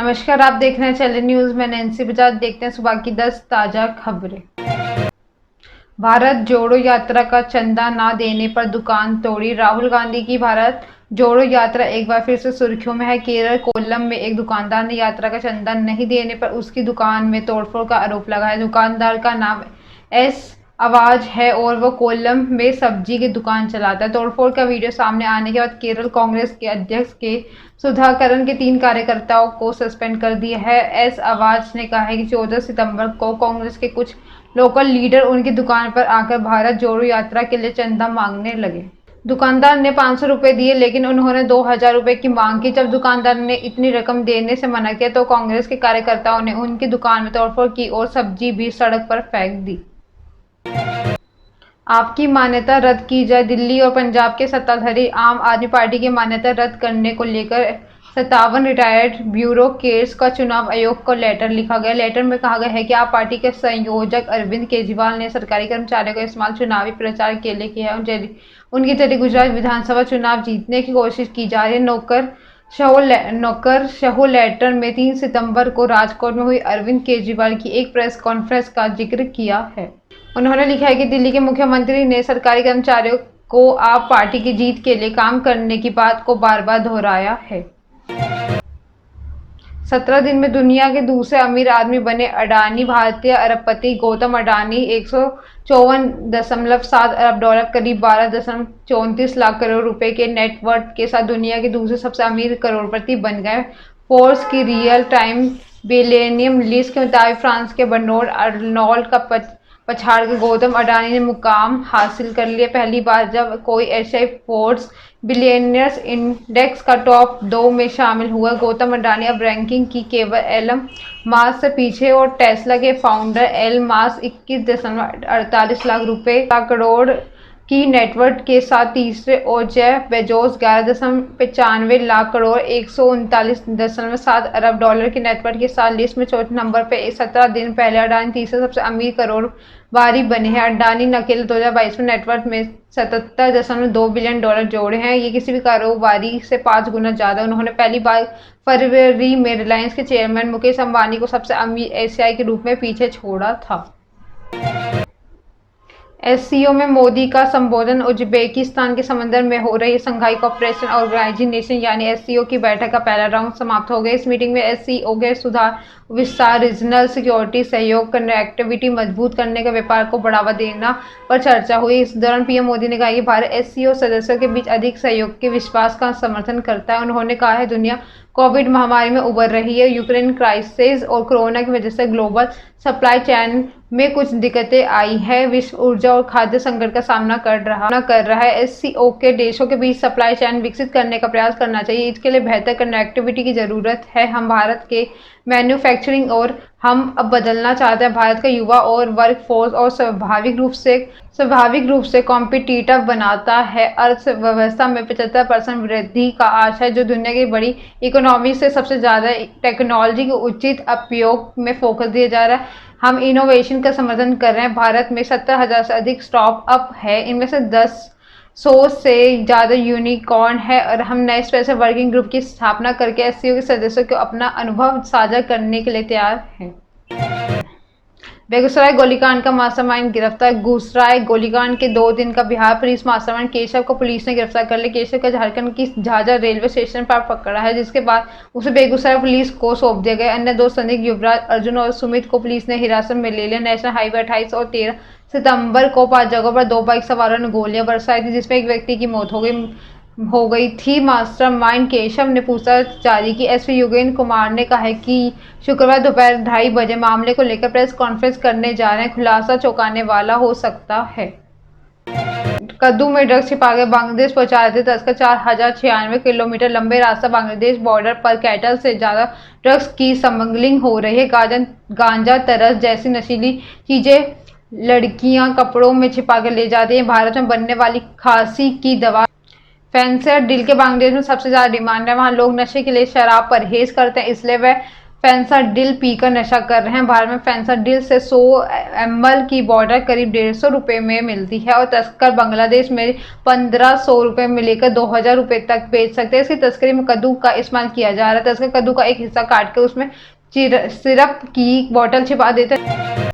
नमस्कार, आप देख रहे हैं चैनल न्यूज में नैन्सी बजाज। देखते हैं सुबह की 10 ताजा खबरें। भारत जोड़ो यात्रा का चंदा ना देने पर दुकान तोड़ी। राहुल गांधी की भारत जोड़ो यात्रा एक बार फिर से सुर्खियों में है। केरल कोल्लम में एक दुकानदार ने यात्रा का चंदा नहीं देने पर उसकी दुकान में तोड़फोड़ का आरोप लगाया। दुकानदार का नाम एस आवाज है और वो कोल्लम में सब्जी की दुकान चलाता है। तोड़फोड़ का वीडियो सामने आने के बाद केरल कांग्रेस के अध्यक्ष के सुधाकरन के 3 कार्यकर्ताओं को सस्पेंड कर दिया है। एस आवाज ने कहा है कि 14 सितंबर को कांग्रेस के कुछ लोकल लीडर उनकी दुकान पर आकर भारत जोड़ो यात्रा के लिए चंदा मांगने लगे। दुकानदार ने 500 रुपए दिए, लेकिन उन्होंने 2000 रुपए की मांग की। जब दुकानदार ने इतनी रकम देने से मना किया तो कांग्रेस के कार्यकर्ताओं ने उनकी दुकान में तोड़फोड़ की और सब्जी भी सड़क पर फेंक दी। आपकी मान्यता रद्द की जाए। दिल्ली और पंजाब के सत्ताधारी आम आदमी पार्टी की मान्यता रद्द करने को लेकर 57 रिटायर्ड ब्यूरोक्रेट्स का चुनाव आयोग को लेटर लिखा गया। लेटर में कहा गया है कि आप पार्टी के संयोजक अरविंद केजरीवाल ने सरकारी कर्मचारियों का इस्तेमाल चुनावी प्रचार के लिए किया है। उनके जरिए गुजरात विधानसभा चुनाव जीतने की कोशिश की जा रही है। नौकर शहो लेटर में 3 सितंबर को राजकोट में हुई अरविंद केजरीवाल की एक प्रेस कॉन्फ्रेंस का जिक्र किया है। उन्होंने लिखा है कि दिल्ली के मुख्यमंत्री ने सरकारी कर्मचारियों को आप पार्टी की जीत के लिए काम करने की बात को बार बार दोहराया है। 17 दिन में दुनिया के दूसरे अमीर आदमी बने अडानी। भारतीय अरबपति गौतम अडानी 154.7 अरब डॉलर करीब 12.34 लाख करोड़ रुपए के नेटवर्थ के साथ दुनिया के दूसरे सबसे अमीर करोड़पति बन गए। फोर्ब्स की रियल टाइम बिलियनियर लिस्ट के मुताबिक फ्रांस के बर्नार्ड अर्नोल्ट का पछाड़ के गौतम अडानी ने मुकाम हासिल कर लिया। पहली बार जब कोई एशियाई फोर्ब्स बिलियनियर्स इंडेक्स का टॉप 2 में शामिल हुआ। गौतम अडानी अब रैंकिंग की केवल एलन मास्क से पीछे और टेस्ला के फाउंडर एलन मास्क 21.48 लाख रुपए का करोड़ की नेटवर्थ के साथ तीसरे और जेफ बेजोस 11.95 लाख करोड़ 139.7 अरब डॉलर की नेटवर्थ के साथ लिस्ट में चौथे नंबर पर। 17 दिन पहले अडानी तीसरे सबसे अमीर करोड़बारी बने हैं। अडानी ने अकेले 2022 में नेटवर्थ में 77.2 बिलियन डॉलर जोड़े हैं। ये किसी भी कारोबारी से 5 गुना ज्यादा। उन्होंने पहली बार फरवरी में रिलायंस के चेयरमैन मुकेश अंबानी को सबसे अमीर एशियाई के रूप में पीछे छोड़ा था। एससीओ में मोदी का संबोधन। उज्बेकिस्तान के समंदर में हो रही शंघाई कोऑपरेशन ऑर्गेनाइजेशन यानी एससीओ की बैठक का पहला राउंड समाप्त हो गया। इस मीटिंग में एससीओ के सुधार, विस्तार, रीजनल सिक्योरिटी सहयोग, कनेक्टिविटी मजबूत करने का, व्यापार को बढ़ावा देना पर चर्चा हुई। इस दौरान पीएम मोदी ने कहा कि भारत एससीओ सदस्यों के बीच अधिक सहयोग के विश्वास का समर्थन करता है। उन्होंने कहा है दुनिया कोविड महामारी में उबर रही है। यूक्रेन क्राइसिस और कोरोना की वजह से ग्लोबल सप्लाई चेन में कुछ दिक्कतें आई है। विश्व ऊर्जा और खाद्य संकट का सामना कर रहा है। एससीओ के देशों के बीच सप्लाई चेन विकसित करने का प्रयास करना चाहिए। इसके लिए बेहतर कनेक्टिविटी की जरूरत है। हम भारत के मैन्युफैक्चरिंग और हम अब बदलना चाहते हैं। भारत का युवा और वर्कफोर्स और स्वाभाविक रूप से कॉम्पिटिटिव बनाता है। अर्थव्यवस्था में 75% वृद्धि का आशा है, जो दुनिया की बड़ी इकोनॉमी से सबसे ज्यादा टेक्नोलॉजी के उचित उपयोग में फोकस दिया जा रहा है। हम इनोवेशन का समर्थन कर रहे हैं। भारत में 70,000 से अधिक स्टार्टअप है। इनमें से 100 से ज़्यादा यूनिकॉर्न है और हम नए स्पेशल वर्किंग ग्रुप की स्थापना करके एससीओ के सदस्यों को अपना अनुभव साझा करने के लिए तैयार हैं। बेगूसराय गोलीकांड का मास्टरमाइंड गिरफ्तार। बेगूसराय गोलीकांड के 2 दिन का बिहार पुलिस मास्टरमाइंड केशव को पुलिस ने गिरफ्तार कर लिया। केशव को झारखंड की झाझा रेलवे स्टेशन पर पकड़ा है, जिसके बाद उसे बेगूसराय पुलिस को सौंप दिया गया। अन्य 2 संदिग्ध युवराज, अर्जुन और सुमित को पुलिस ने हिरासत में ले लिया। नेशनल हाईवे 28 और 13 सितंबर को 5 जगहों पर 2 बाइक सवारों ने गोलियां बरसाई थी, जिसमें एक व्यक्ति की मौत हो गई थी। मास्टरमाइंड केशव ने पूछताछ जारी की। एसपी योगेंद्र कुमार ने कहा है कि शुक्रवार दोपहर 2:30 बजे मामले को लेकर प्रेस कॉन्फ्रेंस करने जा रहे हैं। खुलासा चौंकाने वाला हो सकता है। कद्दू में ड्रग्स छिपाकर बांग्लादेश पहुंचा रहे थे तस्कर। 4096 किलोमीटर लंबे रास्ता बांग्लादेश बॉर्डर पर कैटल से ज्यादा ड्रग्स की स्मगलिंग हो रही है। गांजा, तरस जैसी नशीली चीजें लड़कियां कपड़ों में छिपाकर ले जाती हैं। भारत में बनने वाली खांसी की दवा फेंसर डील के बांग्लादेश में सबसे ज्यादा डिमांड है। वहां लोग नशे के लिए शराब परहेज करते हैं, इसलिए वे फेंसाडिल पीकर नशा कर रहे हैं। भारत में फेंसाडिल से 100 ml की बॉटल करीब 150 रुपये में मिलती है और तस्कर बांग्लादेश में 1500 रुपये में लेकर 2000 रुपये तक बेच सकते हैं। इसकी तस्करी में कद्दू का इस्तेमाल किया जा रहा है। तस्कर कद्दू का एक हिस्सा काट कर उसमें सिरप की बॉटल छिपा देते हैं।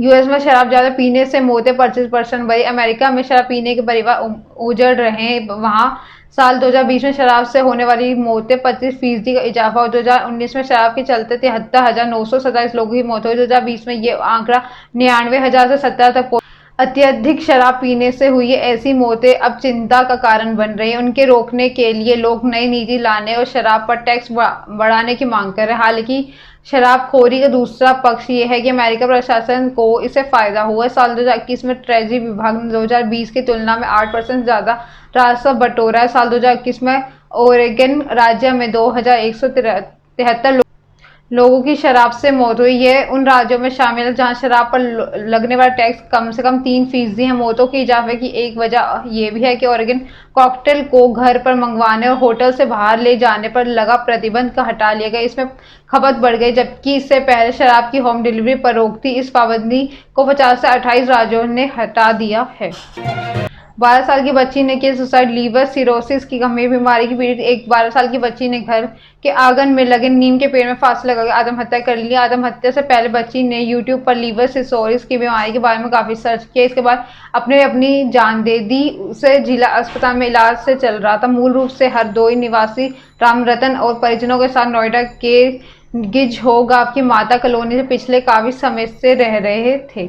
यूएस में शराब ज्यादा पीने से मौतें 25% बढ़ी। अमेरिका में शराब पीने के परिवार उजड़ रहे हैं। वहां साल 2020 में शराब से होने वाली मौतें 25% का इजाफा और 2019 में शराब के चलते 73,927 लोगों की मौत हुई। 2020 में ये आंकड़ा 99,000 से 70 तक पहुंचा। अत्यधिक शराब पीने से हुई ऐसी मौतें अब चिंता का कारण बन रही हैं। उनके रोकने के लिए लोग नई नीति लाने और शराब पर टैक्स बढ़ाने की मांग कर रहे हैं। हालांकि शराबखोरी का दूसरा पक्ष ये है कि अमेरिका प्रशासन को इससे फायदा हुआ है। साल 2021 में ट्रेजरी विभाग ने 2020 की तुलना में 8% ज्यादा राजस्व बटोरा है। साल 2021 में ओरेगन राज्य में 2173 लोगों की शराब से मौत हुई। ये उन राज्यों में शामिल है जहां शराब पर लगने वाला टैक्स कम से कम 3% है। मौतों के इजाफे की एक वजह यह भी है कि ओरेगन कॉकटेल को घर पर मंगवाने और होटल से बाहर ले जाने पर लगा प्रतिबंध का हटा लिया गया। इसमें खपत बढ़ गई, जबकि इससे पहले शराब की होम डिलीवरी पर रोक थी। इस पाबंदी को 50 से 28 राज्यों ने हटा दिया है। 12 साल की बच्ची ने की सुसाइड। लीवर सिरोसिस की गंभीर बीमारी की पीड़ित एक 12 साल की बच्ची ने घर के आंगन में लगे नीम के पेड़ में फांसी लगाकर आत्महत्या कर ली। आत्महत्या से पहले बच्ची ने यूट्यूब पर लीवर सिरोसिस की बीमारी के बारे में काफी सर्च किया। इसके बाद अपनी जान दे दी। उसे जिला अस्पताल में इलाज से चल रहा था। मूल रूप से हरदोई निवासी रामरतन और परिजनों के साथ नोएडा के गिजहो गांव की माता कॉलोनी से पिछले काफी समय से रह रहे थे।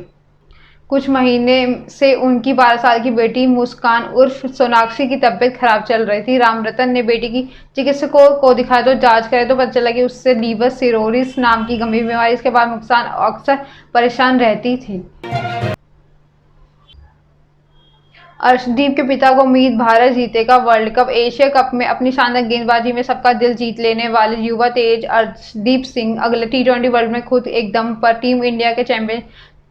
कुछ महीने से उनकी 12 साल की बेटी मुस्कान उर्फ सोनाक्षी की तबीयत खराब चल रही थी। रामरतन ने बेटी की चिकित्सकों को दिखाया तो जांच करे तो पता चला कि उससे लीवर सिरोसिस नाम की गंभीर बीमारी। इसके बाद मुस्कान अक्सर परेशान रहती थी। अर्शदीप के पिता को उम्मीद, भारत जीतेगा वर्ल्ड कप। एशिया कप में अपनी शानदार गेंदबाजी में सबका दिल जीत लेने वाले युवा तेज अर्शदीप सिंह अगले T20 वर्ल्ड में खुद एक दम पर टीम इंडिया के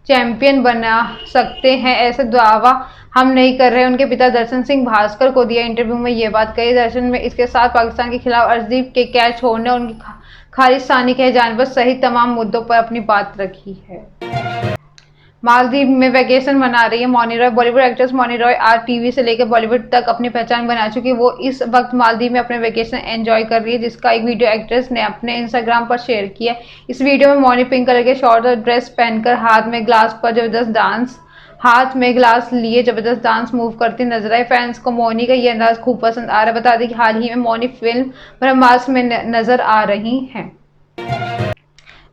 चैंपियन बना सकते हैं, ऐसा दावा हम नहीं कर रहे। उनके पिता दर्शन सिंह भास्कर को दिया इंटरव्यू में ये बात कही। दर्शन में इसके साथ पाकिस्तान के खिलाफ अर्शदीप के कैच छोड़ने और उनकी खालिस्तानी कहे जाने पर सहित तमाम मुद्दों पर अपनी बात रखी है। मालदीव में वैकेशन मना रही है मौनी रॉय। बॉलीवुड एक्ट्रेस मौनी रॉय आज टीवी से लेकर बॉलीवुड तक अपनी पहचान बना चुकी है। वो इस वक्त मालदीव में अपने वैकेशन एंजॉय कर रही है, जिसका एक वीडियो एक्ट्रेस ने अपने इंस्टाग्राम पर शेयर किया। इस वीडियो में मौनी पिंक कलर के शॉर्ट और ड्रेस पहनकर हाथ में ग्लास लिए जबरदस्त डांस मूव करती नजर आई। फैंस को मौनी का ये अंदाज खूब पसंद आ रहा है। बता दें कि हाल ही में मौनी फिल्म ब्रह्मास्त्र में नजर आ रही हैं।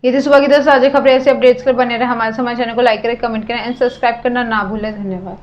ये थी सुबह की 10 ताज़ा खबरें। ऐसे अपडेट्स कर बने रहे हमारे चैनल को लाइक करें, कमेंट करें एंड सब्सक्राइब करना ना भूलें। धन्यवाद।